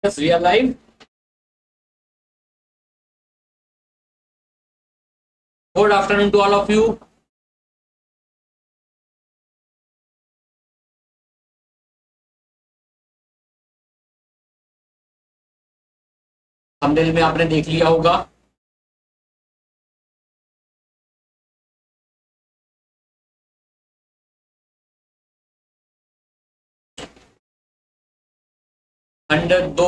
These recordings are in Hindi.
Yes, we are live. Good afternoon to all of you. Thumbnail में आपने देख लिया होगा। खंड 2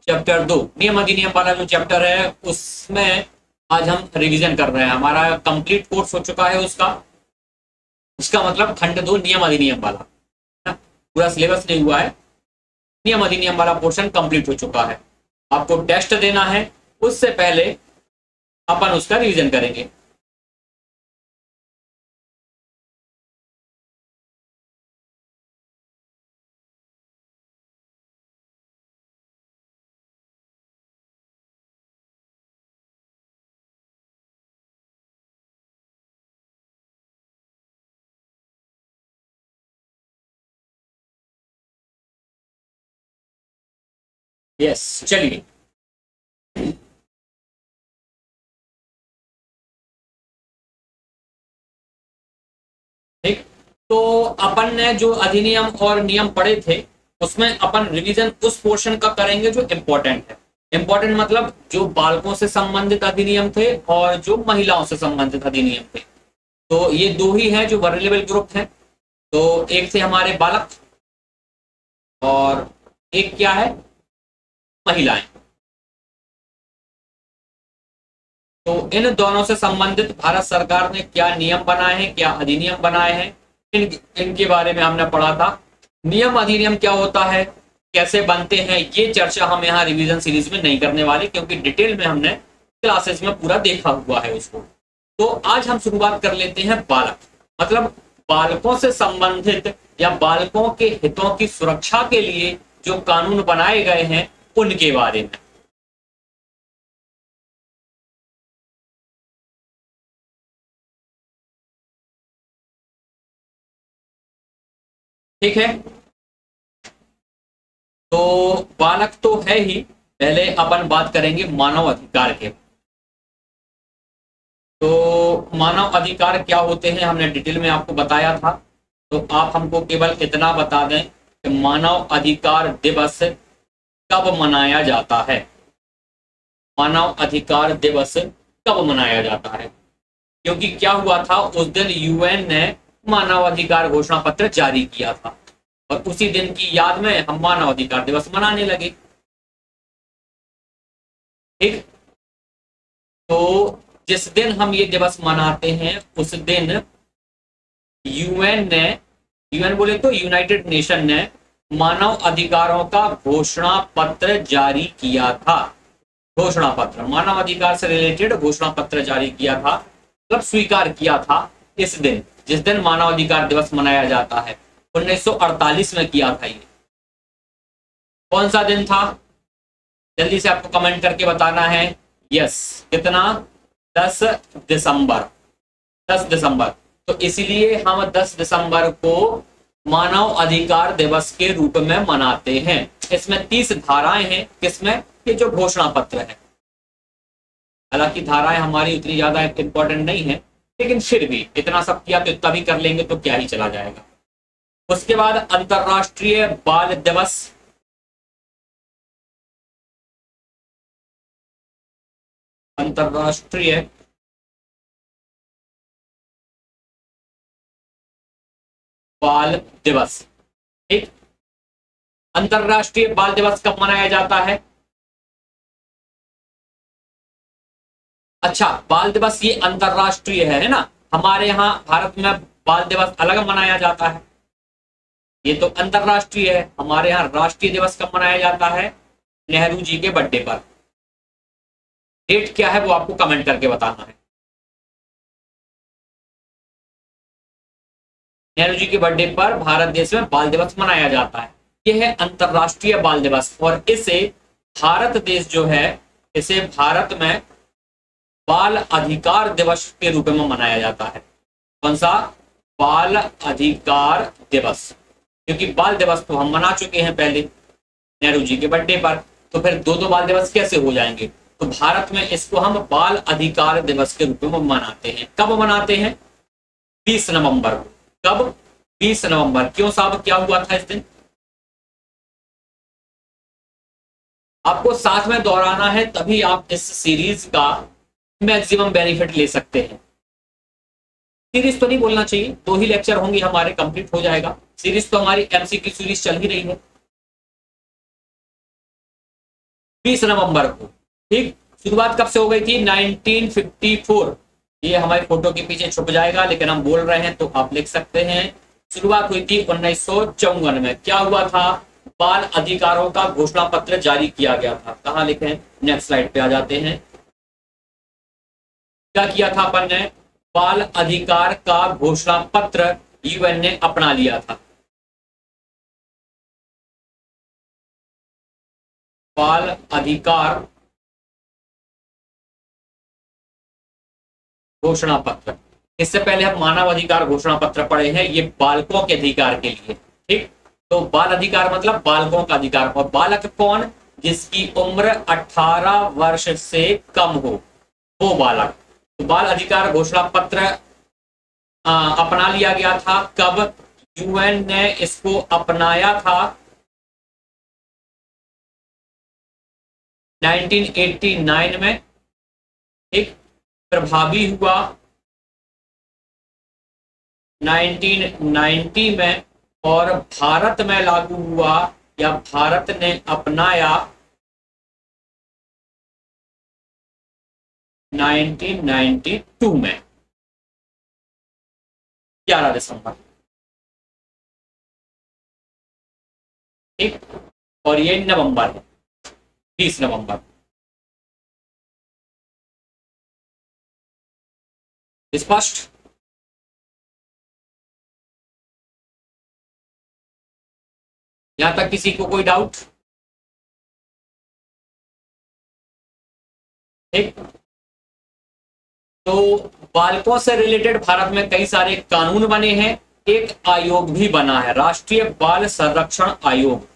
चैप्टर 2 नियम अधिनियम वाला जो चैप्टर है उसमें आज हम रिवीजन कर रहे हैं। हमारा कंप्लीट कोर्स हो चुका है उसका। इसका मतलब खंड 2 नियम अधिनियम वाला पूरा सिलेबस नहीं हुआ है। नियम अधिनियम वाला पोर्शन कंप्लीट हो चुका है। आपको टेस्ट देना है, उससे पहले अपन उसका रिवीजन करेंगे। यस, चलिए। ठीक, तो अपन ने जो अधिनियम और नियम पढ़े थे उसमें अपन रिवीजन उस पोर्शन का करेंगे जो इम्पोर्टेंट है। इम्पोर्टेंट मतलब जो बालकों से संबंधित अधिनियम थे और जो महिलाओं से संबंधित अधिनियम थे। तो ये दो ही हैं जो वल्नरेबल ग्रुप हैं। तो एक थे हमारे बालक और एक क्या है, महिलाएं। तो इन दोनों से संबंधित भारत सरकार ने क्या नियम बनाए हैं, क्या अधिनियम बनाए हैं, इनके बारे में हमने पढ़ा था। नियम अधिनियम क्या होता है, कैसे बनते हैं, ये चर्चा हम यहाँ रिवीजन सीरीज में नहीं करने वाले, क्योंकि डिटेल में हमने क्लासेस में पूरा देखा हुआ है उसको। तो आज हम शुरुआत कर लेते हैं बालक, मतलब बालकों से संबंधित या बालकों के हितों की सुरक्षा के लिए जो कानून बनाए गए हैं उनके बारे में। ठीक है, तो बालक तो है ही। पहले अपन बात करेंगे मानव अधिकार के। तो मानव अधिकार क्या होते हैं हमने डिटेल में आपको बताया था। तो आप हमको केवल इतना बता दें कि मानव अधिकार दिवस कब मनाया जाता है। मानव अधिकार दिवस कब मनाया जाता है, क्योंकि क्या हुआ था उस दिन यूएन ने मानव अधिकार घोषणा पत्र जारी किया था और उसी दिन की याद में हम मानव अधिकार दिवस मनाने लगे। ठीक, तो जिस दिन हम ये दिवस मनाते हैं उस दिन यूएन बोले तो यूनाइटेड नेशन ने मानव अधिकारों का घोषणा पत्र जारी किया था। घोषणा पत्र, मानव अधिकार से रिलेटेड घोषणा पत्र जारी किया था, मतलब स्वीकार किया था इस दिन, जिस दिन मानव अधिकार दिवस मनाया जाता है। 1948 में किया था ये। कौन सा दिन था, जल्दी से आपको कमेंट करके बताना है। यस, कितना, 10 दिसंबर। 10 दिसंबर। तो इसलिए हम 10 दिसंबर को मानव अधिकार दिवस के रूप में मनाते हैं। इसमें 30 धाराएं हैं। किसमें, ये जो घोषणा पत्र है। हालांकि धाराएं हमारी उतनी ज्यादा इंपॉर्टेंट नहीं है, लेकिन फिर भी इतना सब किया तो इतना भी कर लेंगे तो क्या ही चला जाएगा। उसके बाद अंतरराष्ट्रीय बाल दिवस। अंतरराष्ट्रीय बाल दिवस। ठीक, अंतरराष्ट्रीय बाल दिवस कब मनाया जाता है। अच्छा, बाल दिवस ये अंतरराष्ट्रीय है ना। हमारे यहाँ भारत में बाल दिवस अलग मनाया जाता है, ये तो अंतरराष्ट्रीय है। हमारे यहाँ राष्ट्रीय दिवस कब मनाया जाता है, नेहरू जी के बर्थडे पर। डेट क्या है वो आपको कमेंट करके बताना है। नेहरू जी के बर्थडे पर भारत देश में बाल दिवस मनाया जाता है। यह है अंतरराष्ट्रीय बाल दिवस और इसे भारत देश जो है, इसे भारत में बाल अधिकार दिवस के रूप में मनाया जाता है। कौन सा, बाल अधिकार दिवस, क्योंकि बाल दिवस तो हम मना चुके हैं पहले नेहरू जी के बर्थडे पर। तो फिर दो दो बाल दिवस कैसे हो जाएंगे? तो भारत में इसको हम बाल अधिकार दिवस के रूप में मनाते हैं। कब मनाते हैं? 20 नवंबर को। कब? 20 नवंबर। क्यों साहब, क्या हुआ था इस दिन? आपको साथ में दोहराना है, तभी आप इस सीरीज का मैक्सिमम बेनिफिट ले सकते हैं। सीरीज तो नहीं बोलना चाहिए, 2 ही लेक्चर होंगे हमारे, कंप्लीट हो जाएगा। सीरीज तो हमारी एमसीक्यू सीरीज चल ही रही है। 20 नवंबर को, ठीक। शुरुआत कब से हो गई थी? 1954। ये हमारी फोटो के पीछे छुप जाएगा, लेकिन हम बोल रहे हैं तो आप लिख सकते हैं। शुरुआत हुई थी 1954 में। क्या हुआ था? बाल अधिकारों का घोषणा पत्र जारी किया गया था। कहां लिखे? नेक्स्ट स्लाइड पे आ जाते हैं। क्या किया था अपन ने? बाल अधिकार का घोषणा पत्र यूएन ने अपना लिया था। बाल अधिकार घोषणा पत्र। इससे पहले हम मानव अधिकार घोषणा पत्र पढ़े हैं, ये बालकों के अधिकार के लिए, ठीक। तो बाल अधिकार मतलब बालकों का अधिकार। और बालक कौन? जिसकी उम्र 18 वर्ष से कम हो, वो बालक। तो बाल अधिकार घोषणा पत्र अपना लिया गया था। कब? यूएन ने इसको अपनाया था 1989 में, ठीक। प्रभावी हुआ 1990 में, और भारत में लागू हुआ या भारत ने अपनाया 1992 में, 11 दिसंबर, ठीक। और ये नवंबर है, 20 नवंबर। स्पष्ट? यहां तक किसी को कोई डाउट? ठीक। तो बालकों से रिलेटेड भारत में कई सारे कानून बने हैं। एक आयोग भी बना है, राष्ट्रीय बाल संरक्षण आयोग।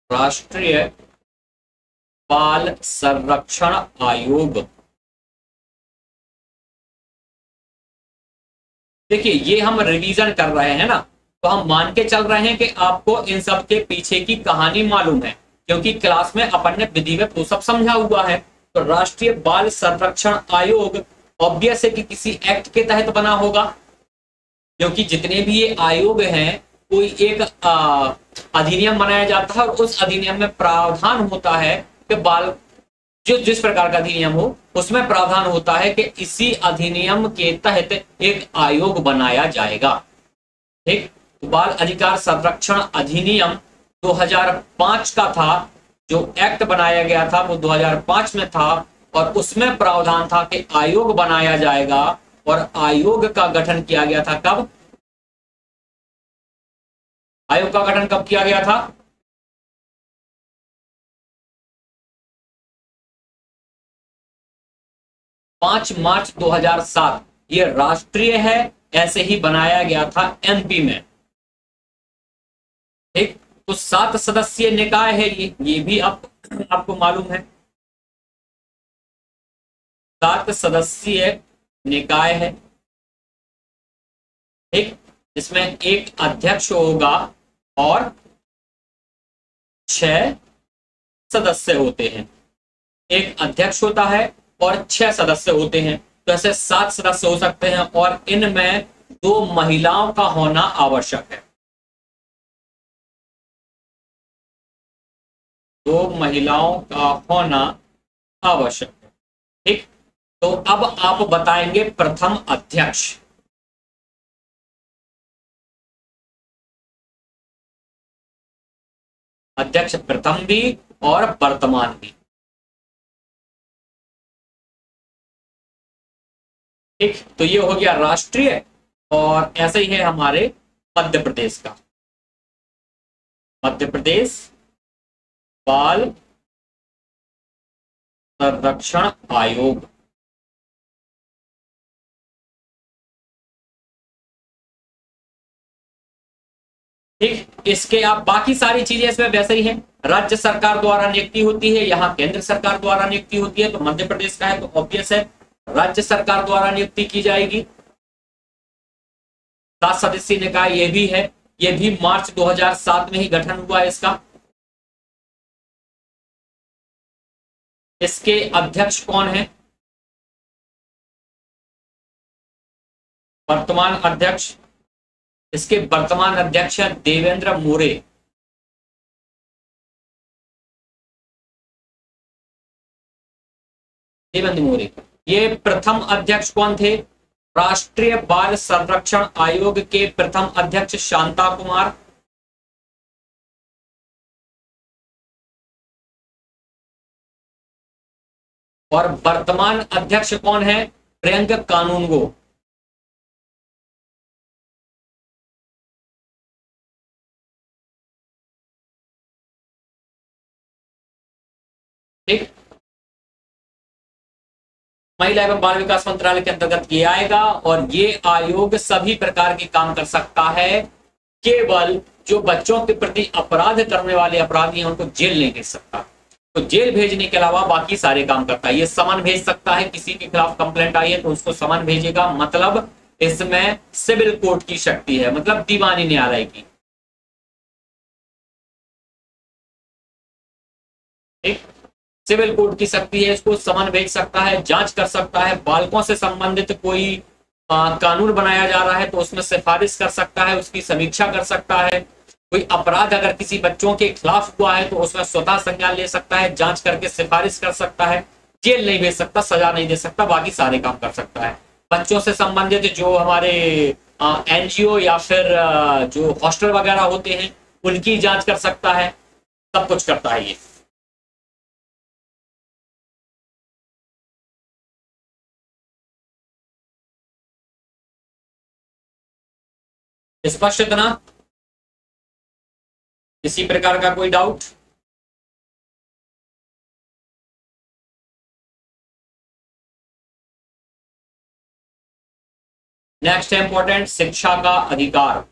राष्ट्रीय बाल संरक्षण आयोग। देखिए, ये हम रिवीजन कर रहे हैं ना, तो हम मान के चल रहे हैं कि आपको इन सब के पीछे की कहानी मालूम है, क्योंकि क्लास में अपन ने विधिवत वो सब समझा हुआ है। तो राष्ट्रीय बाल संरक्षण आयोग ऑब्वियस है कि किसी एक्ट के तहत बना होगा, क्योंकि जितने भी ये आयोग हैं, कोई एक अधिनियम बनाया जाता है और उस अधिनियम में प्रावधान होता है कि बाल, जो जिस प्रकार का अधिनियम हो उसमें प्रावधान होता है कि इसी अधिनियम के तहत एक आयोग बनाया जाएगा, ठीक। तो बाल अधिकार संरक्षण अधिनियम 2005 का था, जो एक्ट बनाया गया था वो 2005 में था, और उसमें प्रावधान था कि आयोग बनाया जाएगा, और आयोग का गठन किया गया था। कब? आयोग का गठन कब किया गया था? 5 मार्च 2007। ये राष्ट्रीय है, ऐसे ही बनाया गया था एमपी में, ठीक। तो 7 सदस्यीय निकाय है ये भी आपको मालूम है। 7 सदस्यीय निकाय है, ठीक, जिसमें एक अध्यक्ष होगा और 6 सदस्य होते हैं। एक अध्यक्ष होता है और 6 सदस्य होते हैं, तो ऐसे 7 सदस्य हो सकते हैं, और इनमें 2 महिलाओं का होना आवश्यक है। 2 महिलाओं का होना आवश्यक है, ठीक। तो अब आप बताएंगे प्रथम अध्यक्ष। अध्यक्ष प्रथम भी और वर्तमान भी, ठीक। तो ये हो गया राष्ट्रीय, और ऐसे ही है हमारे मध्य प्रदेश का। मध्य प्रदेश बाल संरक्षण आयोग, ठीक, इसके आप बाकी सारी चीजें इसमें वैसे ही हैं। राज्य सरकार द्वारा नियुक्ति होती है, यहाँ केंद्र सरकार द्वारा नियुक्ति होती है। तो मध्य प्रदेश का है तो ऑब्वियस है राज्य सरकार द्वारा नियुक्ति की जाएगी। 7 सदस्यीय निकाय ये भी है, ये भी मार्च 2007 में ही गठन हुआ है इसका। इसके अध्यक्ष कौन है? वर्तमान अध्यक्ष, इसके वर्तमान अध्यक्ष है देवेंद्र मोरे। देवेंद्र मोरे। ये प्रथम अध्यक्ष कौन थे? राष्ट्रीय बाल संरक्षण आयोग के प्रथम अध्यक्ष शांता कुमार। और वर्तमान अध्यक्ष कौन है? प्रियंक कानूनगो। ठीक, महिला एवं बाल विकास मंत्रालय के अंतर्गत ये आएगा। और ये आयोग सभी प्रकार के काम कर सकता है, केवल जो बच्चों के प्रति अपराध करने वाले अपराधी हैं उनको जेल नहीं भेज सकता। तो जेल भेजने के अलावा बाकी सारे काम करता है। ये समन भेज सकता है, किसी के खिलाफ कंप्लेंट आई है तो उसको समन भेजेगा, मतलब इसमें सिविल कोर्ट की शक्ति है, मतलब दीवानी न्यायालय की। ठीक, सिविल कोर्ट की शक्ति है, इसको समन भेज सकता है, जांच कर सकता है। बालकों से संबंधित कोई कानून बनाया जा रहा है तो उसमें सिफारिश कर सकता है, उसकी समीक्षा कर सकता है। कोई अपराध अगर किसी बच्चों के खिलाफ हुआ है तो उसमें स्वतः संज्ञान ले सकता है, जांच करके सिफारिश कर सकता है। जेल नहीं भेज सकता, सजा नहीं दे सकता, बाकी सारे काम कर सकता है। बच्चों से संबंधित जो हमारे एनजीओ या फिर जो हॉस्टल वगैरह होते हैं उनकी जांच कर सकता है, सब कुछ करता है ये। स्पष्ट इतना? किसी प्रकार का कोई डाउट? नेक्स्ट है इंपॉर्टेंट, शिक्षा का अधिकार।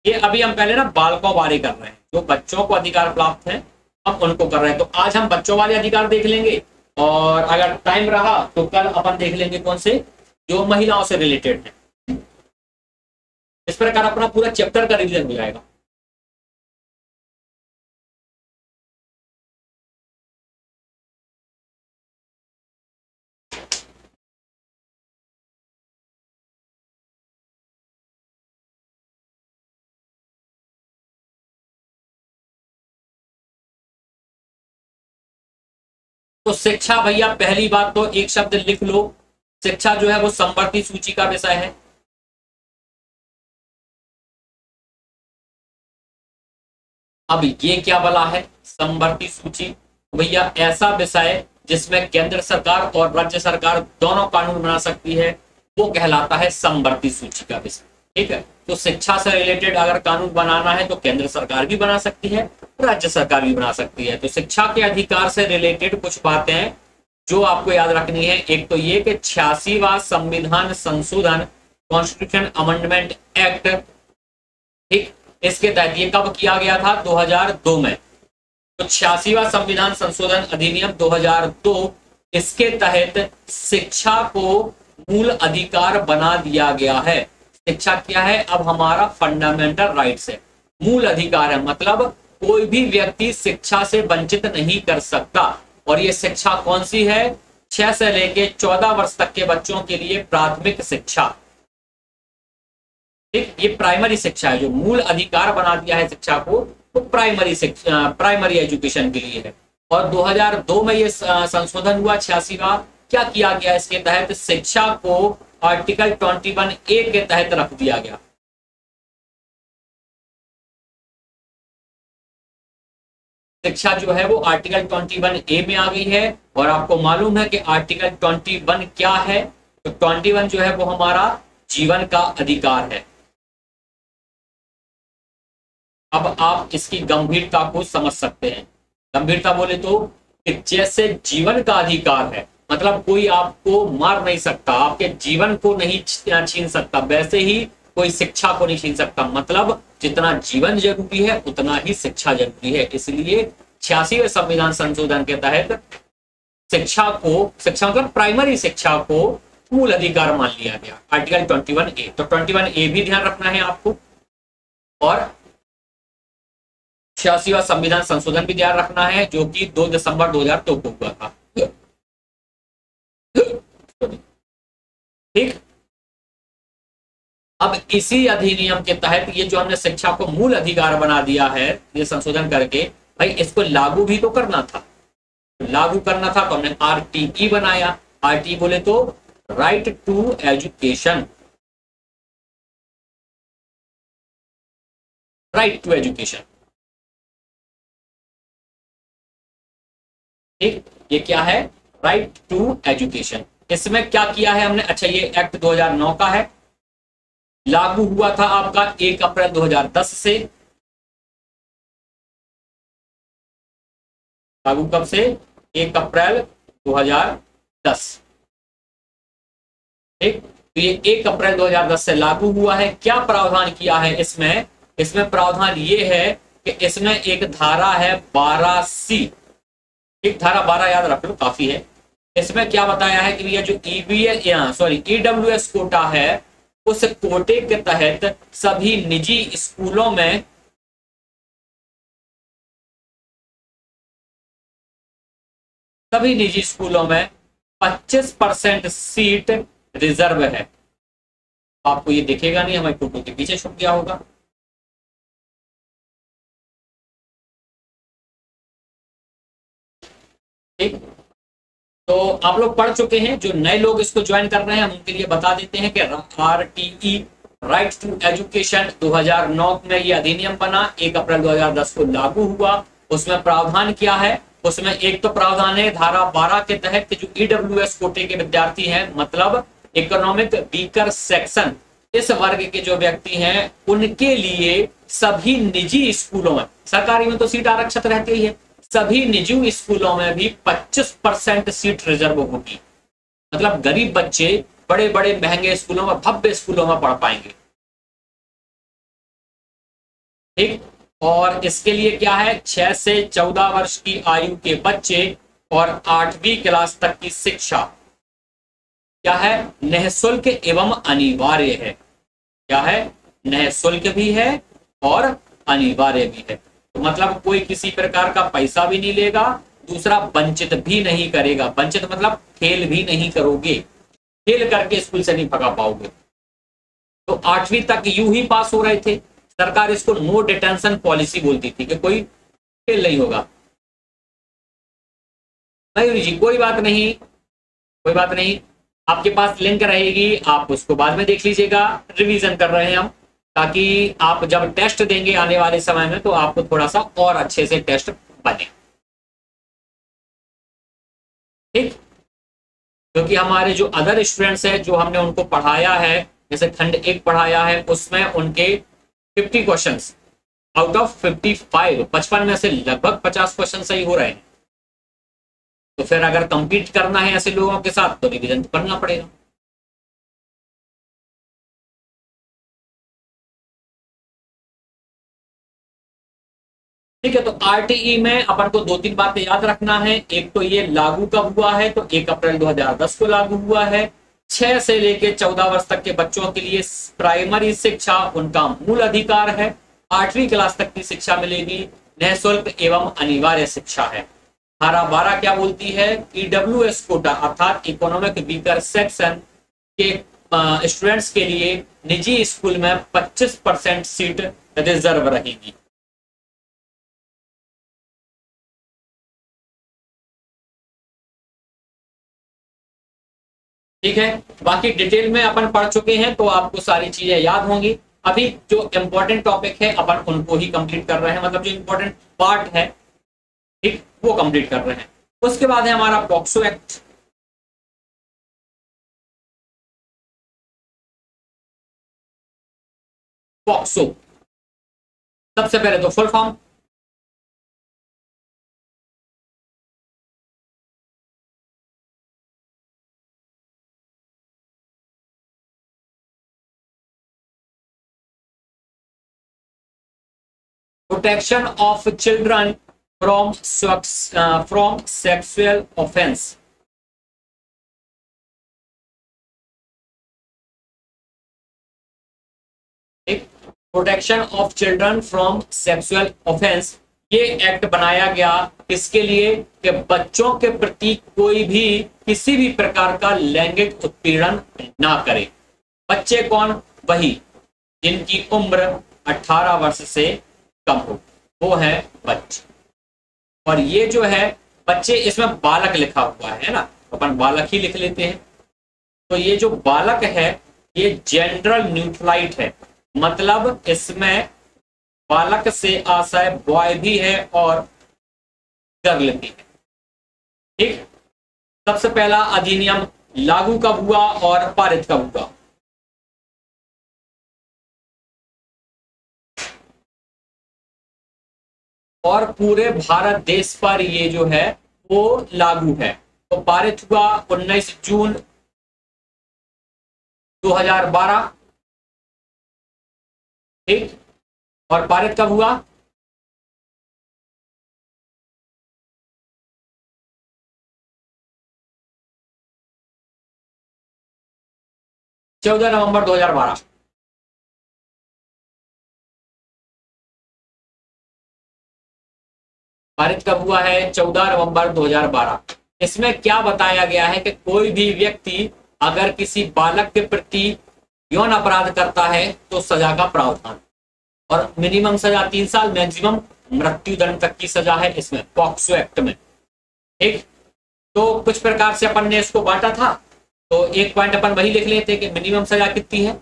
ये अभी हम पहले ना बालकों वाले कर रहे हैं, जो बच्चों को अधिकार प्राप्त है हम उनको कर रहे हैं। तो आज हम बच्चों वाले अधिकार देख लेंगे, और अगर टाइम रहा तो कल अपन देख लेंगे कौन से जो महिलाओं से रिलेटेड है। इस प्रकार अपना पूरा चैप्टर का रिवीजन हो जाएगा। तो शिक्षा भैया, पहली बात तो एक शब्द लिख लो, शिक्षा जो है वो समवर्ती सूची का विषय है। अब ये क्या बोला है? समवर्ती सूची। भैया ऐसा विषय जिसमें केंद्र सरकार और राज्य सरकार दोनों कानून बना सकती है वो कहलाता है समवर्ती सूची का विषय। ठीक है, तो शिक्षा से रिलेटेड अगर कानून बनाना है तो केंद्र सरकार भी बना सकती है, राज्य सरकार भी बना सकती है। तो शिक्षा के अधिकार से रिलेटेड कुछ बातें जो आपको याद रखनी है। एक तो ये कि 86वां संविधान संशोधन, कॉन्स्टिट्यूशन अमेंडमेंट एक्ट, ठीक, इसके तहत ये कब किया गया था? 2002 में। तो 86वां संविधान संशोधन अधिनियम 2002, इसके तहत शिक्षा को मूल अधिकार बना दिया गया है। शिक्षा क्या है? अब हमारा फंडामेंटल राइट्स है, मूल अधिकार है, मतलब कोई भी व्यक्ति शिक्षा से वंचित नहीं कर सकता। और ये शिक्षा कौन सी है? 6 से लेके 14 वर्ष तक के बच्चों के लिए प्राथमिक शिक्षा। ठीक, ये प्राइमरी शिक्षा है, जो मूल अधिकार बना दिया है शिक्षा को, तो प्राइमरी शिक्षा, प्राइमरी एजुकेशन के लिए है। और 2002 में ये संशोधन हुआ 86वां। क्या किया गया इसके तहत? शिक्षा को आर्टिकल 21A के तहत रख दिया गया। शिक्षा जो है वो आर्टिकल 21A में आ गई है। और आपको मालूम है कि आर्टिकल 21 क्या है? तो 21 जो है वो हमारा जीवन का अधिकार है। अब आप इसकी गंभीरता को समझ सकते हैं। गंभीरता बोले तो कि जैसे जीवन का अधिकार है, मतलब कोई आपको मार नहीं सकता, आपके जीवन को नहीं छीन सकता, वैसे ही कोई शिक्षा को नहीं छीन सकता। मतलब जितना जीवन जरूरी है उतना ही शिक्षा जरूरी है। इसलिए 86वें संविधान संशोधन के तहत शिक्षा को, शिक्षा मतलब प्राइमरी शिक्षा को मूल अधिकार मान लिया गया, आर्टिकल 21A। तो 21A भी ध्यान रखना है आपको, और 86वां संविधान संशोधन भी ध्यान रखना है, जो कि 2 दिसंबर 2002 को हुआ था। ठीक। अब इसी अधिनियम के तहत ये जो हमने शिक्षा को मूल अधिकार बना दिया है, ये संशोधन करके, भाई इसको लागू भी तो करना था। लागू करना था तो हमने आरटीई बनाया। आरटीई बोले तो right to education, right to education. ठीक, ये क्या है? Right to education. इसमें क्या किया है हमने? अच्छा, ये एक्ट 2009 का है, लागू हुआ था आपका 1 अप्रैल 2010 से। लागू कब से? 1 अप्रैल 2010। ठीक, तो ये 1 अप्रैल 2010 से लागू हुआ है। क्या प्रावधान किया है इसमें? इसमें प्रावधान ये है कि इसमें एक धारा है 12C। एक धारा 12 याद रख लो, काफी है। इसमें क्या बताया है कि ये जो ईडब्ल्यूएस कोटा है, उस कोटे के तहत सभी निजी स्कूलों में सभी निजी स्कूलों में 25% सीट रिजर्व है। आपको ये दिखेगा नहीं, हमारी फोटो के पीछे छुप गया होगा। ठीक, तो आप लोग पढ़ चुके हैं। जो नए लोग इसको ज्वाइन कर रहे हैं, हम उनके लिए बता देते हैं कि आरटीई, राइट टू एजुकेशन, 2009 में ये अधिनियम बना, 1 अप्रैल 2010 को लागू हुआ। उसमें प्रावधान क्या है? उसमें एक तो प्रावधान है धारा 12 के तहत जो ईडब्ल्यूएस कोटे के विद्यार्थी हैं, मतलब इकोनॉमिक वीकर सेक्शन, इस वर्ग के जो व्यक्ति हैं, उनके लिए सभी निजी स्कूलों में, सरकारी में तो सीट आरक्षित रहती ही है, सभी निजी स्कूलों में भी 25% सीट रिजर्व होगी। मतलब गरीब बच्चे बड़े बड़े महंगे स्कूलों में, भव्य स्कूलों में पढ़ पाएंगे। ठीक, और इसके लिए क्या है? 6 से 14 वर्ष की आयु के बच्चे और 8वीं क्लास तक की शिक्षा क्या है? निःशुल्क एवं अनिवार्य है। क्या है? निःशुल्क भी है और अनिवार्य भी है। तो मतलब कोई किसी प्रकार का पैसा भी नहीं लेगा, दूसरा वंचित भी नहीं करेगा। वंचित मतलब फेल भी नहीं करोगे, फेल करके स्कूल से नहीं भगा पाओगे। तो 8वीं तक यूं ही पास हो रहे थे। सरकार इसको नो डिटेंशन पॉलिसी बोलती थी कि कोई फेल नहीं होगा। मयूरी जी कोई बात नहीं, कोई बात नहीं, आपके पास लिंक रहेगी, आप उसको बाद में देख लीजिएगा। रिवीजन कर रहे हैं हम, ताकि आप जब टेस्ट देंगे आने वाले समय में तो आपको थोड़ा सा और अच्छे से टेस्ट बने। ठीक, क्योंकि हमारे जो अदर स्टूडेंट्स हैं, जो हमने उनको पढ़ाया है, जैसे खंड 1 पढ़ाया है, उसमें उनके 50 क्वेश्चंस आउट ऑफ 55, 55 में से लगभग 50 क्वेश्चन सही हो रहे हैं। तो फिर अगर कंपीट करना है ऐसे लोगों के साथ तो रिवीजन करना पड़ेगा। ठीक है, तो आरटीई में अपन को 2-3 बातें याद रखना है। एक तो ये लागू कब हुआ है? तो 1 अप्रैल 2010 को लागू हुआ है। 6 से लेके 14 वर्ष तक के बच्चों के लिए प्राइमरी शिक्षा उनका मूल अधिकार है। 8वीं क्लास तक की शिक्षा मिलेगी, निःशुल्क एवं अनिवार्य शिक्षा है। धारा 12 क्या बोलती है? ईडब्ल्यूएस कोटा अर्थात इकोनॉमिक वीकर सेक्शन के स्टूडेंट्स के लिए निजी स्कूल में 25% सीट रिजर्व रहेगी। ठीक है, बाकी डिटेल में अपन पढ़ चुके हैं तो आपको सारी चीजें याद होंगी। अभी जो इंपॉर्टेंट टॉपिक है अपन उनको ही कंप्लीट कर रहे हैं, मतलब जो इंपॉर्टेंट पार्ट है, ठीक, वो कंप्लीट कर रहे हैं। उसके बाद है हमारा पॉक्सो एक्ट। पॉक्सो, सबसे पहले तो full form. Protection of children from sexual offence. Protection of children from sexual offence, ये एक्ट बनाया गया इसके लिए कि बच्चों के प्रति कोई भी किसी भी प्रकार का लैंगिक उत्पीड़न ना करे। बच्चे कौन? वही जिनकी उम्र 18 वर्ष से कम हो, वो है बच्चे। और ये जो है बच्चे, इसमें बालक लिखा हुआ है ना, अपन बालक ही लिख लेते हैं। तो ये जो बालक है ये जेंडर न्यूट्रलाइट है, मतलब इसमें बालक से आशय बॉय भी है और गर्ल भी है। ठीक, सबसे पहला अधिनियम लागू कब हुआ और पारित कब हुआ? और पूरे भारत देश पर ये जो है वो लागू है। तो पारित हुआ 19 जून 2012। ठीक, और पारित कब हुआ? 14 नवंबर 2012। पारित कब हुआ है? 14 नवंबर 2012। इसमें क्या बताया गया है कि कोई भी व्यक्ति अगर किसी बालक के प्रति यौन अपराध करता है तो सजा का प्रावधान, और मिनिमम सजा 3 साल, मैक्सिमम मृत्यु दंड तक की सजा है इसमें पॉक्सो एक्ट में। ठीक, तो कुछ प्रकार से अपन ने इसको बांटा था, तो एक पॉइंट अपन वही लिख लेते कि मिनिमम सजा कितनी है।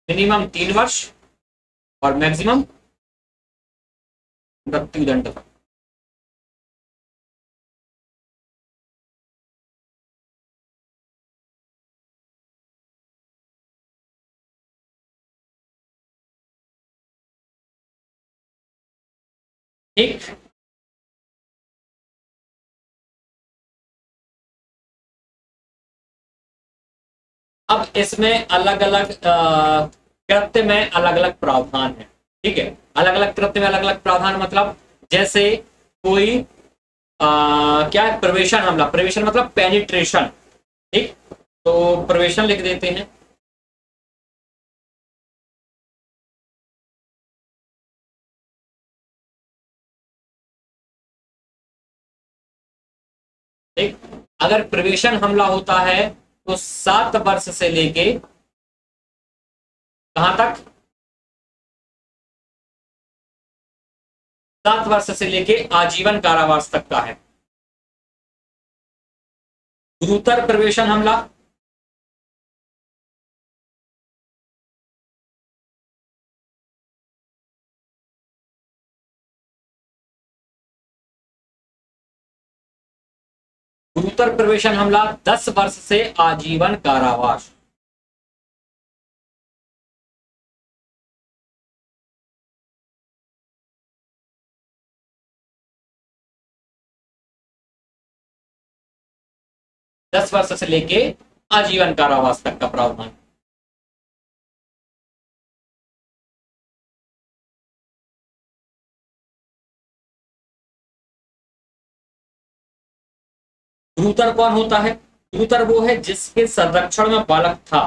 मिनिमम 3 वर्ष और मैक्सिमम मृत्यु दंड। ठीक, अब इसमें अलग अलग कृत्य में अलग अलग प्रावधान है। ठीक है, अलग अलग कृत्य में अलग अलग प्रावधान, मतलब जैसे कोई क्या है, प्रवेशन हमला। प्रवेशन मतलब पेनिट्रेशन। ठीक, तो प्रवेशन लिख देते हैं। ठीक, अगर प्रवेशन हमला होता है तो 7 वर्ष से लेके कहां तक? 7 वर्ष से लेके आजीवन कारावास तक का है। गुरुतर प्रवेशन हमला, गुरुतर प्रवेशन हमला 10 वर्ष से आजीवन कारावास। दस वर्ष से लेके आजीवन कारावास तक का प्रावधान। गुरुतर कौन होता है? गुरुतर वो है जिसके संरक्षण में बालक था,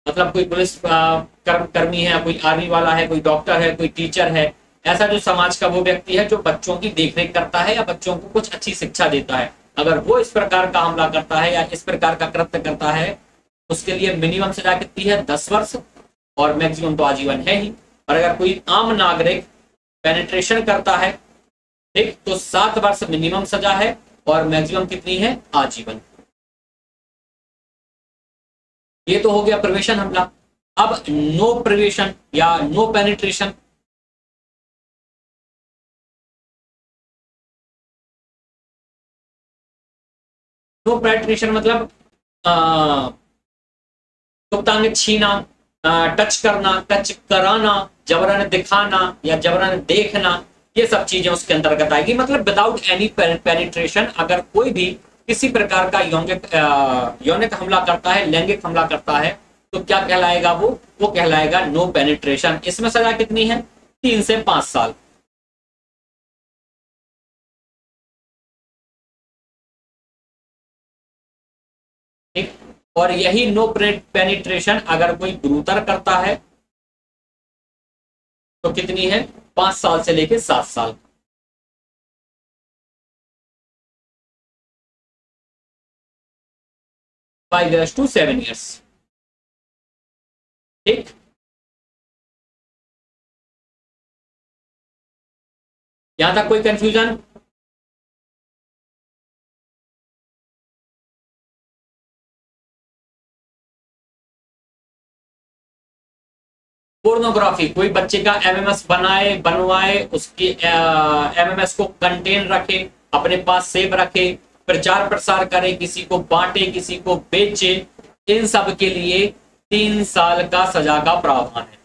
मतलब कोई पुलिस कर्मी है, कोई आर्मी वाला है, कोई डॉक्टर है, कोई टीचर है, ऐसा जो समाज का वो व्यक्ति है जो बच्चों की देखरेख करता है या बच्चों को कुछ अच्छी शिक्षा देता है। अगर वो इस प्रकार का हमला करता है या इस प्रकार का कृत्य करता है, उसके लिए मिनिमम सजा कितनी है? 10 वर्ष, और मैक्सिमम तो आजीवन है ही। और अगर कोई आम नागरिक पेनिट्रेशन करता है, ठीक, तो 7 वर्ष मिनिमम सजा है और मैक्सिमम कितनी है? आजीवन। ये तो हो गया प्रवेशन हमला। अब नो प्रवेशन या नो पेनिट्रेशन। नो पेनिट्रेशन मतलब गुप्तांग छीना, टच करना, टच कराना, जबरन दिखाना या जबरन देखना, ये सब चीजें उसके अंतर्गत आएगी। मतलब विदाउट एनी पेनिट्रेशन अगर कोई भी किसी प्रकार का यौनिक हमला करता है, लैंगिक हमला करता है, तो क्या कहलाएगा वो कहलाएगा नो पेनिट्रेशन। इसमें सजा कितनी है? 3 से 5 साल। ठीक। और यही नो पेनिट्रेशन अगर कोई गुरुतर करता है तो कितनी है? 5 साल से लेके 7 साल। Five years to 7 years. ठीक। यहां तक कोई कंफ्यूजन? पोर्नोग्राफी, कोई बच्चे का एमएमएस बनवाए, उसकी एमएमएस को कंटेन रखे, अपने पास सेव रखे, प्रचार प्रसार करे, किसी को बांटे, किसी को बेचे, इन सब के लिए 3 साल का सजा का प्रावधान है।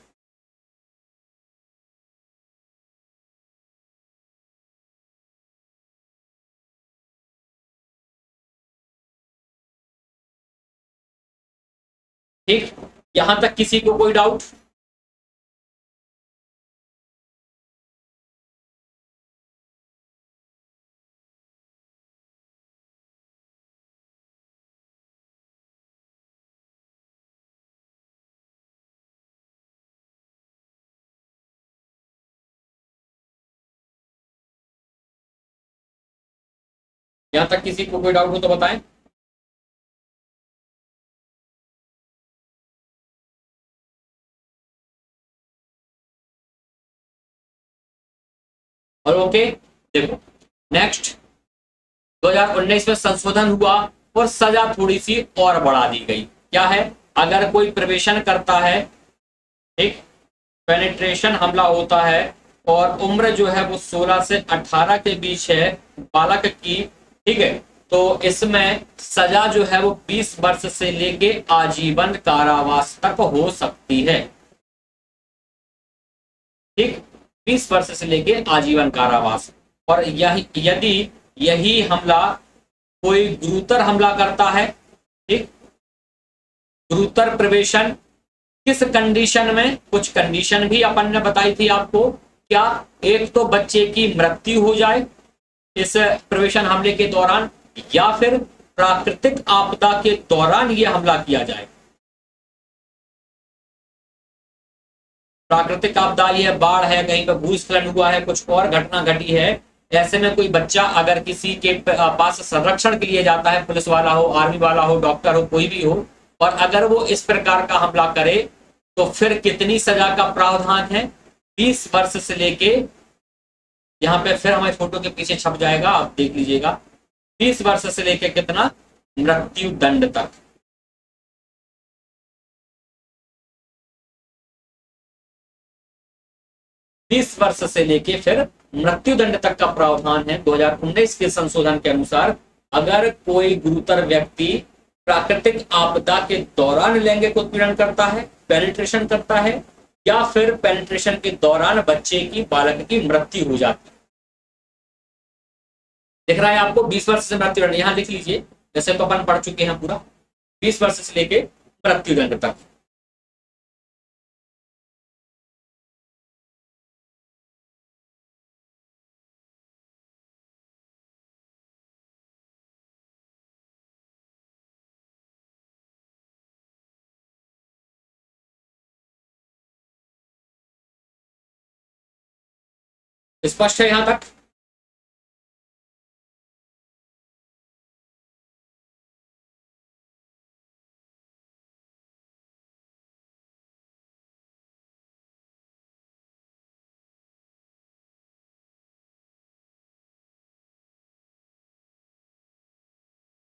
ठीक। यहां तक किसी को कोई डाउट? यहां तक किसी को कोई डाउट हो तो बताएं। और ओके, देखो नेक्स्ट 2019 में संशोधन हुआ और सजा थोड़ी सी और बढ़ा दी गई। क्या है? अगर कोई प्रवेशन करता है, ठीक, पेनिट्रेशन हमला होता है और उम्र जो है वो 16 से 18 के बीच है बालक की, ठीक है, तो इसमें सजा जो है वो 20 वर्ष से लेके आजीवन कारावास तक हो सकती है। ठीक, 20 वर्ष से लेके आजीवन कारावास। और यदि यही हमला कोई गुरुतर हमला करता है, ठीक, गुरुतर प्रवेशन किस कंडीशन में? कुछ कंडीशन भी अपन ने बताई थी आपको। क्या? एक तो बच्चे की मृत्यु हो जाए इस प्रवेशन हमले के दौरान, या फिर प्राकृतिक आपदा के दौरान यह हमला किया जाए। प्राकृतिक आपदा, ये बाढ़ है, कहीं पर भूस्खलन हुआ है, कुछ और घटना घटी है, ऐसे में कोई बच्चा अगर किसी के पास संरक्षण के लिए जाता है, पुलिस वाला हो, आर्मी वाला हो, डॉक्टर हो, कोई भी हो, और अगर वो इस प्रकार का हमला करे तो फिर कितनी सजा का प्रावधान है? 20 वर्ष से लेके, यहां पे फिर हमारे फोटो के पीछे छप जाएगा, आप देख लीजिएगा, 20 वर्ष से लेके कितना? मृत्यु दंड तक। बीस वर्ष से लेके फिर मृत्यु दंड तक का प्रावधान है 2019 के संशोधन के अनुसार। अगर कोई गुरुतर व्यक्ति प्राकृतिक आपदा के दौरान लैंगिक उत्पीड़न करता है, पेनिट्रेशन करता है, या फिर पेनिट्रेशन के दौरान बच्चे की, बालक की मृत्यु हो जाती है। दिख रहा है आपको? 20 वर्ष से मृत्यु दंड, यहां लिख लीजिए, जैसे तो अपन पढ़ चुके हैं पूरा, 20 वर्ष से लेके मृत्यु दंड तक। स्पष्ट है यहां तक?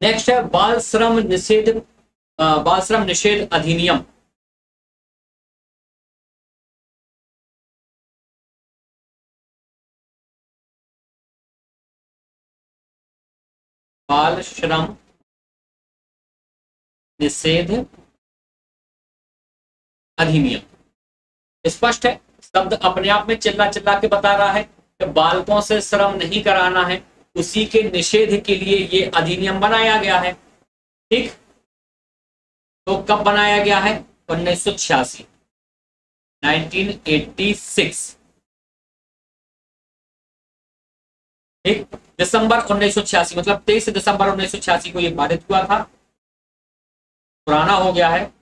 नेक्स्ट है बाल श्रम निषेध अधिनियम। बाल श्रम निषेध अधिनियम स्पष्ट है, शब्द अपने आप में चिल्ला चिल्ला के बता रहा है कि बालकों से श्रम नहीं कराना है, उसी के निषेध के लिए ये अधिनियम बनाया गया है। ठीक, तो कब बनाया गया है? 1986, 1986। ठीक, दिसंबर 1986, मतलब 23 दिसंबर 1986 को ये पारित हुआ था। पुराना हो गया है,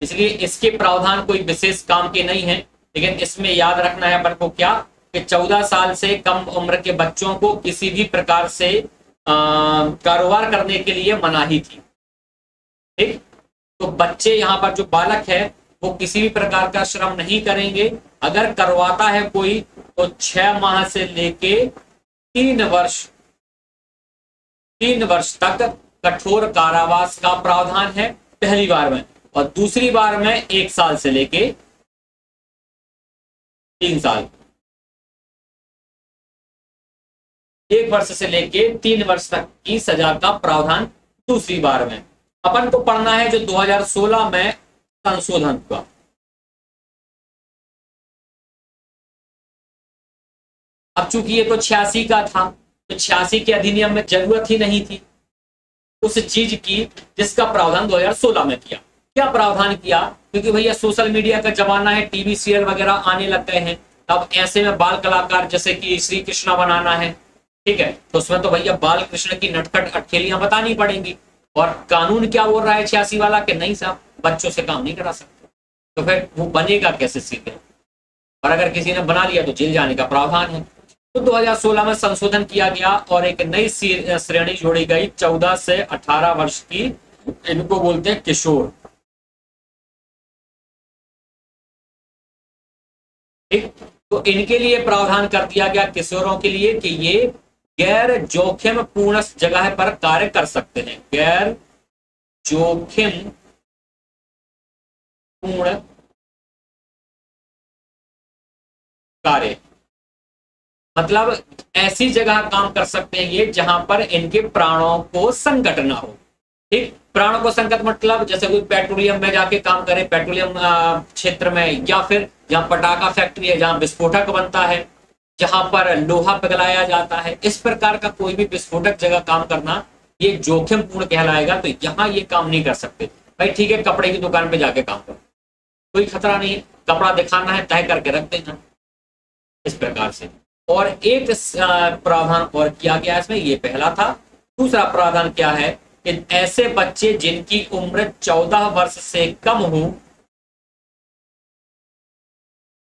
इसलिए इसके प्रावधान कोई विशेष काम के नहीं है। लेकिन इसमें याद रखना है अपन को क्या, कि 14 साल से कम उम्र के बच्चों को किसी भी प्रकार से कारोबार करने के लिए मनाही थी। ठीक, तो बच्चे यहाँ पर जो बालक है वो किसी भी प्रकार का श्रम नहीं करेंगे। अगर करवाता है कोई तो 6 माह से लेके 3 वर्ष तक कठोर कारावास का प्रावधान है पहली बार में, और दूसरी बार में 1 साल से लेके 3 साल, 1 वर्ष से लेके 3 वर्ष तक की सजा का प्रावधान दूसरी बार में। अपन को पढ़ना है जो 2016 में संशोधन हुआ। अब चूंकि ये तो 86 का था, तो 86 के अधिनियम में जरूरत ही नहीं थी उस चीज की जिसका प्रावधान 2016 में किया। क्या प्रावधान किया? क्योंकि भैया सोशल मीडिया का जमाना है, टीवी सीरियल वगैरह आने लग गए हैं। अब ऐसे में बाल कलाकार जैसे कि श्री कृष्णा बनाना है, ठीक है, तो उसमें तो भैया बाल कृष्ण की नटखट अटखेलियां बतानी पड़ेंगी। और कानून क्या बोल रहा है 86 वाला, कि नहीं साहब बच्चों से काम नहीं करा सकते। तो फिर वो बनेगा कैसे सीधे, और अगर किसी ने बना लिया तो जेल जाने का प्रावधान है। तो 2016 में संशोधन किया गया और एक नई श्रेणी जोड़ी गई 14 से 18 वर्ष की, इनको बोलते हैं किशोर। ठीक, तो इनके लिए प्रावधान कर दिया गया किशोरों के लिए कि ये गैर जोखिम पूर्ण जगह पर कार्य कर सकते हैं। गैर जोखिम पूर्ण कार्य मतलब ऐसी जगह काम कर सकते हैं ये जहां पर इनके प्राणों को संकट ना हो। ठीक, प्राणों को संकट मतलब जैसे कोई पेट्रोलियम में जाके काम करे, पेट्रोलियम क्षेत्र में, या फिर जहां पटाखा फैक्ट्री है, जहां विस्फोटक बनता है, जहां पर लोहा पिघलाया जाता है, इस प्रकार का कोई भी विस्फोटक जगह काम करना ये जोखिम पूर्ण कहलाएगा। तो यहाँ ये काम नहीं कर सकते। भाई ठीक है, कपड़े की दुकान पे जाके काम करो, कोई खतरा नहीं, कपड़ा दिखाना है तय करके रख देना, इस प्रकार से। और एक प्रावधान और किया गया इसमें, ये पहला था। दूसरा प्रावधान क्या है कि ऐसे बच्चे जिनकी उम्र 14 वर्ष से कम हो,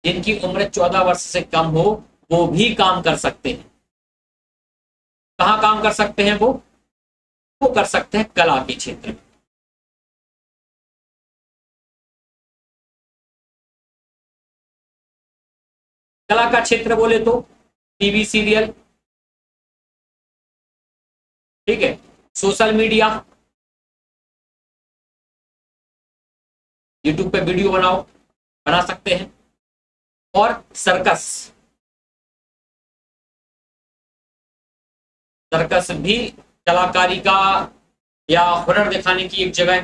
जिनकी उम्र 14 वर्ष से कम हो, वो भी काम कर सकते हैं। कहां काम कर सकते हैं वो कर सकते हैं कला के क्षेत्र में। कला का क्षेत्र बोले तो टीवी सीरियल, ठीक है, सोशल मीडिया, यूट्यूब पे वीडियो बना सकते हैं, और सर्कस भी कलाकारी का या हुनर दिखाने की एक जगह है,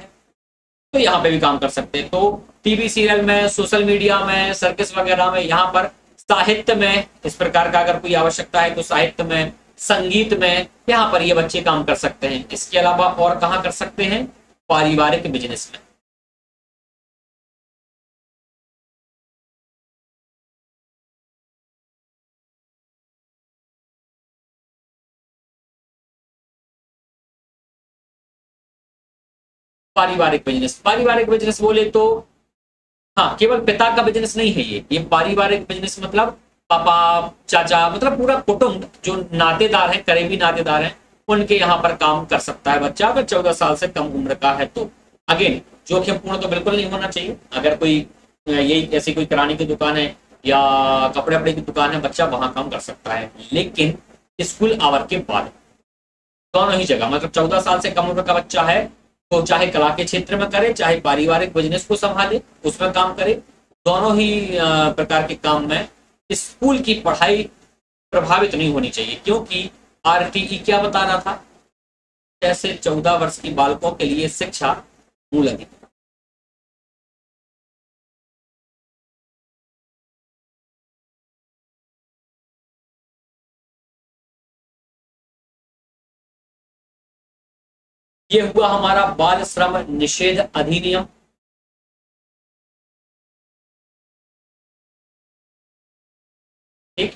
तो यहाँ पे भी काम कर सकते हैं। तो टीवी सीरियल में, सोशल मीडिया में, सर्कस वगैरह में, यहाँ पर साहित्य में इस प्रकार का अगर कोई आवश्यकता है तो साहित्य में, संगीत में, यहाँ पर ये बच्चे काम कर सकते हैं। इसके अलावा और कहाँ कर सकते हैं? पारिवारिक बिजनेस में। पारिवारिक बिजनेस बोले तो हाँ, केवल पिता का बिजनेस नहीं है ये पारिवारिक बिजनेस मतलब पापा, चाचा, मतलब पूरा कुटुंब जो नातेदार हैं, करीबी नातेदार हैं, उनके यहाँ पर काम कर सकता है बच्चा, अगर 14 साल से कम उम्र का है तो। अगेन जोखिम पूर्ण तो बिल्कुल नहीं होना चाहिए। अगर कोई यही ऐसी कोई किराने की दुकान है या कपड़े वपड़े की दुकान है, बच्चा वहां काम कर सकता है, लेकिन स्कूल आवर के बाद दोनों ही जगह, मतलब 14 साल से कम उम्र का बच्चा है तो चाहे कला के क्षेत्र में करे, चाहे पारिवारिक बिजनेस को संभाले उसमें काम करे, दोनों ही प्रकार के काम में स्कूल की पढ़ाई प्रभावित नहीं होनी चाहिए। क्योंकि आरटीई क्या बता रहा था? जैसे 14 वर्ष की बालकों के लिए शिक्षा मूल अधिकार। ये हुआ हमारा बाल श्रम निषेध अधिनियम। ठीक।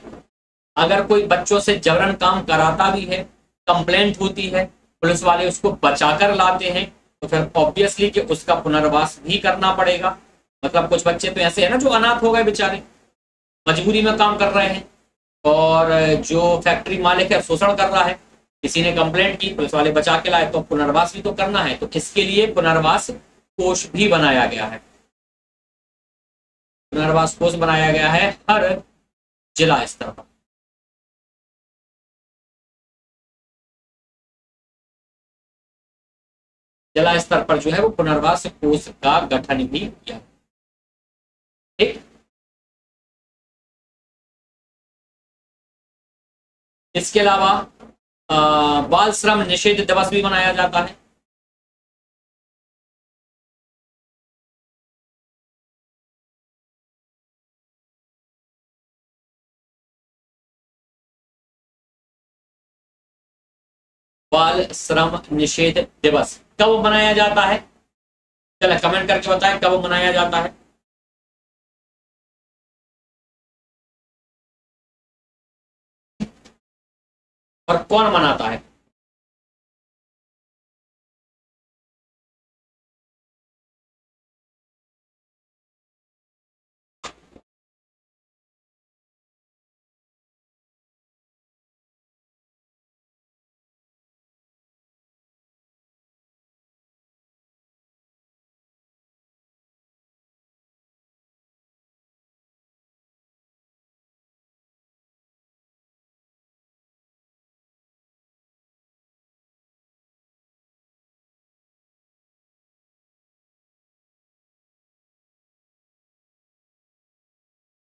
अगर कोई बच्चों से जबरन काम कराता भी है, कंप्लेंट होती है, पुलिस वाले उसको बचाकर लाते हैं, तो फिर ऑब्वियसली कि उसका पुनर्वास भी करना पड़ेगा। मतलब कुछ बच्चे तो ऐसे हैं ना जो अनाथ हो गए बेचारे, मजबूरी में काम कर रहे हैं, और जो फैक्ट्री मालिक है शोषण कर रहा है, किसी ने कंप्लेंट की, पुलिस वाले बचा के लाए, तो पुनर्वास भी तो करना है। तो इसके लिए पुनर्वास कोष भी बनाया गया है। पुनर्वास कोष बनाया गया है हर जिला स्तर पर। जिला स्तर पर जो है वो पुनर्वास कोष का गठन भी किया। ठीक। इसके अलावा बाल श्रम निषेध दिवस भी मनाया जाता है। बाल श्रम निषेध दिवस कब मनाया जाता है? चलो कमेंट करके बताएं कब मनाया जाता है। और कौन मनाता है?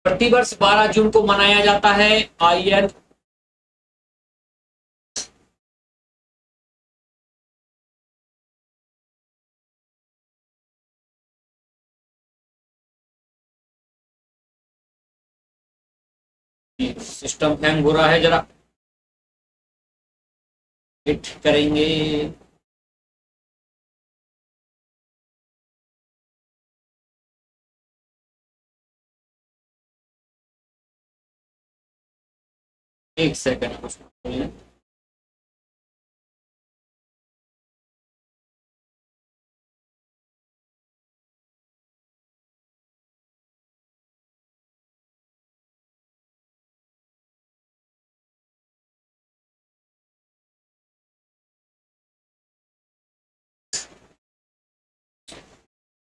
प्रतिवर्ष 12 जून को मनाया जाता है आईएन सिस्टम हैंग हो रहा है, जरा हिट करेंगे। एक सेकंड कुछ बोलिए।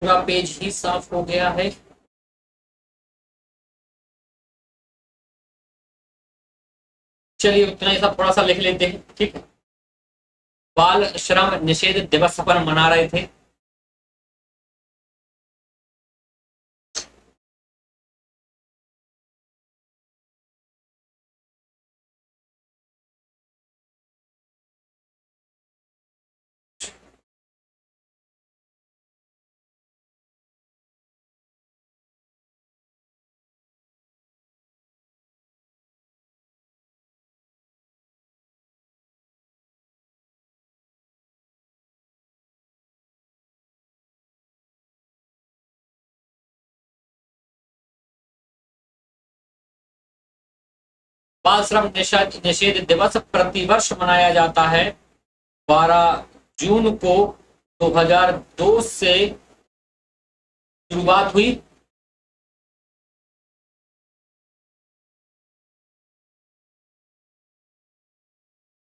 पूरा पेज ही साफ हो गया है। चलिए उतना ही सब थोड़ा सा लिख लेते हैं। ठीक। बाल श्रम निषेध दिवस अपन मना रहे थे। बाल श्रम निषेध दिवस प्रतिवर्ष मनाया जाता है 12 जून को। 2002 से शुरुआत हुई।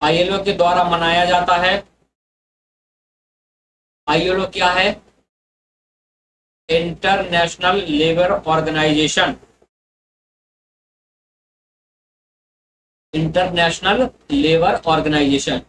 आईएलओ के द्वारा मनाया जाता है। आईएलओ क्या है? International Labour Organisation. International Labour Organisation.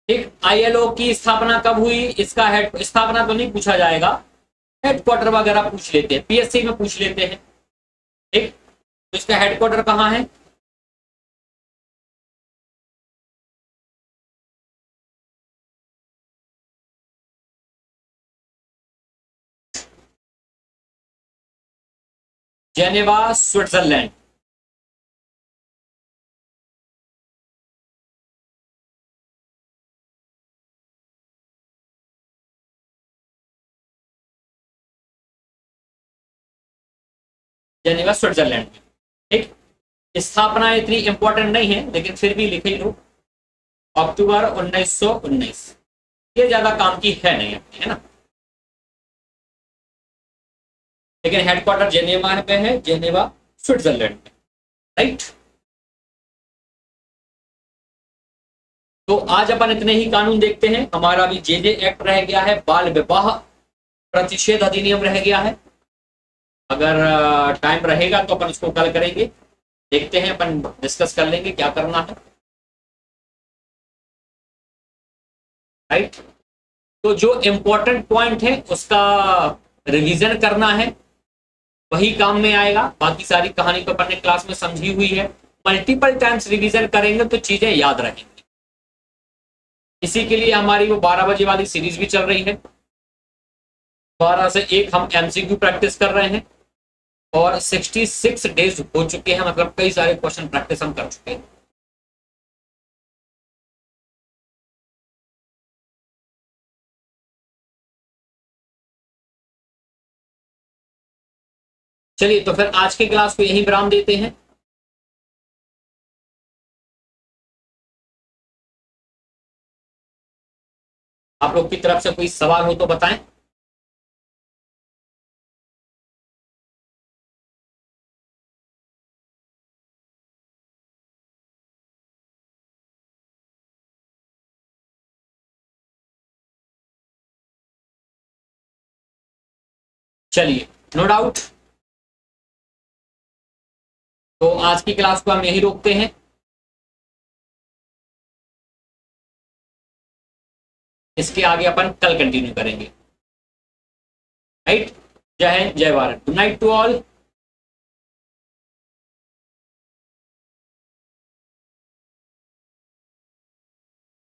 ठीक, ILO की स्थापना कब हुई, इसका हेड स्थापना तो नहीं पूछा जाएगा, हेडक्वार्टर वगैरह पूछ लेते हैं, PSC में पूछ लेते हैं। ठीक, तो इसका हेडक्वार्टर कहाँ है? Geneva, Switzerland. जेनेवा स्विट्जरलैंड में। ठीक, स्थापना इतनी इंपॉर्टेंट नहीं है लेकिन फिर भी लिख ही लो, अक्टूबर 1919। ये ज्यादा काम की है नहीं अपनी, है ना। लेकिन हेडक्वार्टर जेनेवा में है, जेनेवा स्विट्जरलैंड में। राइट, तो आज अपन इतने ही कानून देखते हैं। हमारा भी JJ एक्ट रह गया है, बाल विवाह प्रतिषेध अधिनियम रह गया है। अगर टाइम रहेगा तो अपन इसको कल करेंगे, देखते हैं, अपन डिस्कस कर लेंगे क्या करना है। राइट, तो जो इंपॉर्टेंट पॉइंट है उसका रिवीजन करना है, वही काम में आएगा। बाकी सारी कहानी तो अपन ने क्लास में समझी हुई है, मल्टीपल टाइम्स रिवीजन करेंगे तो चीजें याद रहेंगी। इसी के लिए हमारी वो 12 बजे वाली सीरीज भी चल रही है। 12 से 1 हम MCQ प्रैक्टिस कर रहे हैं और 66 डेज हो चुके हैं, मतलब कई सारे क्वेश्चन प्रैक्टिस हम कर चुके हैं। चलिए, तो फिर आज के क्लास को यहीं विराम देते हैं। आप लोग की तरफ से कोई सवाल हो तो बताएं। चलिए, नो डाउट। तो आज की क्लास को हम यहीं रोकते हैं। इसके आगे अपन कल कंटिन्यू करेंगे। राइट, जय हिंद, जय Bharat, good night to all.